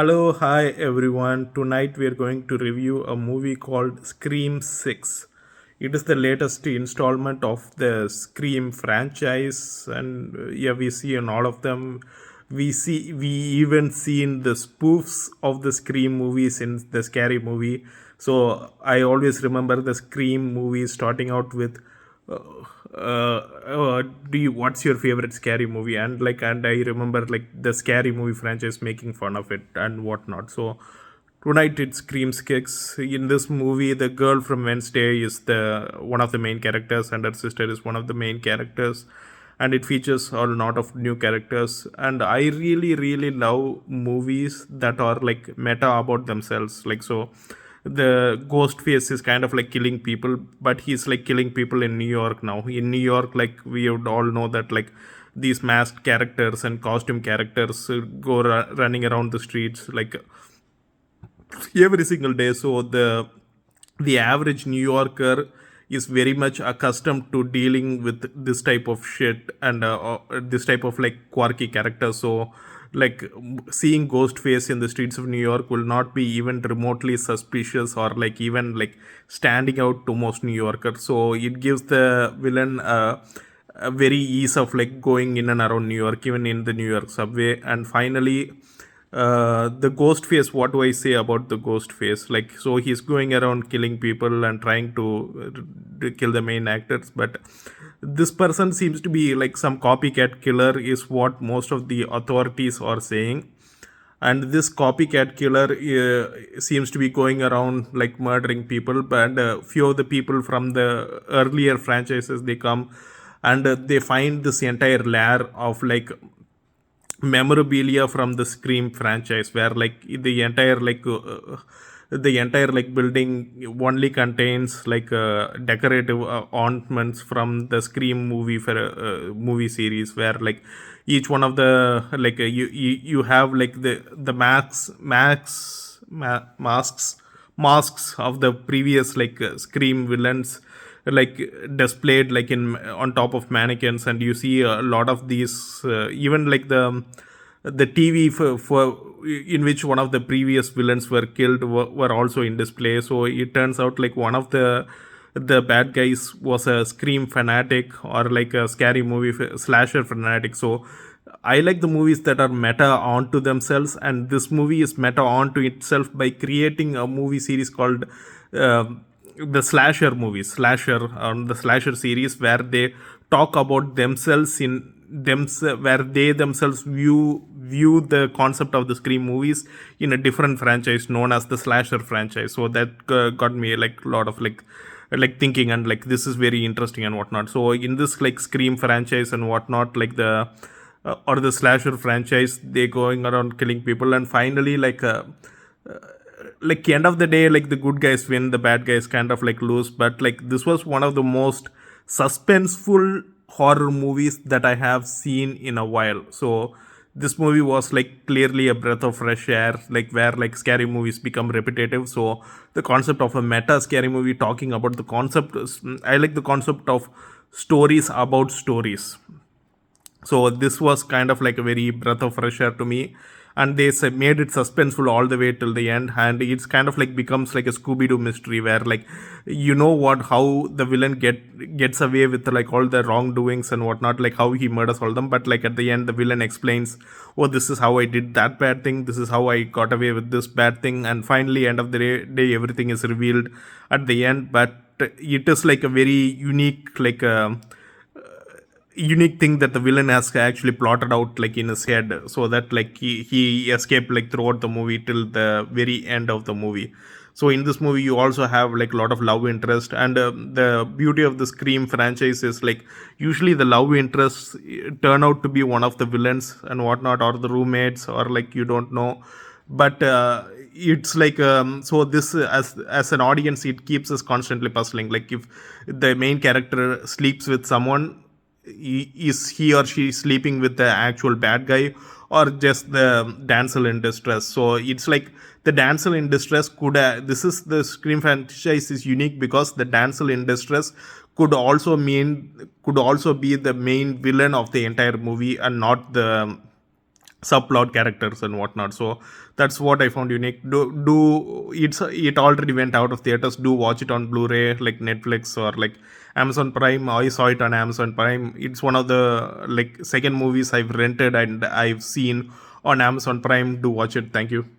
Hello, hi everyone. Tonight we are going to review a movie called Scream 6. It is the latest installment of the Scream franchise, and yeah, we see in all of them. We even seen the spoofs of the Scream movies in the Scary Movie. So I always remember the Scream movie starting out with uh, do you what's your favorite scary movie, and I remember like the scary movie franchise making fun of it and whatnot. So tonight it screams kicks. In this movie, the girl from Wednesday is the one of the main characters, and her sister is one of the main characters, and it features a lot of new characters. And I really love movies that are like meta about themselves. Like, so the ghost face is kind of like killing people, but he's like killing people in New York now. In New York, like we would all know that like these masked characters and costume characters go running around the streets like every single day. So the average New Yorker is very much accustomed to dealing with this type of shit and this type of like quirky character. So like seeing Ghostface in the streets of New York will not be even remotely suspicious or like even like standing out to most New Yorkers. So it gives the villain a very ease of like going in and around New York, even in the New York subway. And finally, the ghost face, what do I say about the ghost face? Like, so he's going around killing people and trying to kill the main actors, but this person seems to be like some copycat killer, is what most of the authorities are saying. And this copycat killer seems to be going around like murdering people, but few of the people from the earlier franchises, they come and they find this entire lair of like memorabilia from the Scream franchise, where like the entire like building only contains like decorative ornaments from the Scream movie for movie series, where like each one of the like you have like the masks of the previous like Scream villains like displayed like in on top of mannequins, and you see a lot of these even like the TV for in which one of the previous villains were killed were also in display. So it turns out like one of the bad guys was a Scream fanatic or like a scary movie slasher fanatic. So I like the movies that are meta onto themselves, and this movie is meta onto itself by creating a movie series called the slasher movies, the slasher series, where they talk about themselves in them, where they themselves view the concept of the Scream movies in a different franchise known as the slasher franchise. So that got me like a lot of like thinking, and like this is very interesting and whatnot. So in this like Scream franchise and whatnot, like the or the slasher franchise, they going around killing people, and finally like end of the day, like the good guys win, the bad guys kind of like lose. But like this was one of the most suspenseful horror movies that I have seen in a while. So this movie was like clearly a breath of fresh air, like where like scary movies become repetitive. So the concept of a meta scary movie talking about the concept I like the concept of stories about stories. So this was kind of like a very breath of fresh air to me, and they made it suspenseful all the way till the end, and it's kind of like becomes like a Scooby-Doo mystery, where like you know what, how the villain gets away with like all the wrongdoings and whatnot, like how he murders all them, but like at the end the villain explains, oh, this is how I did that bad thing, this is how I got away with this bad thing, and finally end of the day everything is revealed at the end. But it is like a very unique thing that the villain has actually plotted out like in his head, so that like he escaped like throughout the movie till the very end of the movie. So in this movie you also have like a lot of love interest, and the beauty of the Scream franchise is like usually the love interests turn out to be one of the villains and whatnot, or the roommates, or like you don't know. But it's like so this as an audience, it keeps us constantly puzzling, like if the main character sleeps with someone, is he or she sleeping with the actual bad guy or just the damsel in distress. So it's like the damsel in distress could this is the Scream franchise is unique because the damsel in distress could also be the main villain of the entire movie, and not subplot characters and whatnot. So that's what I found unique. It already went out of theaters. Do watch it on Blu-ray, like Netflix or like Amazon Prime. I saw it on Amazon Prime. It's one of the like second movies I've rented and I've seen on Amazon Prime. Do watch it. Thank you.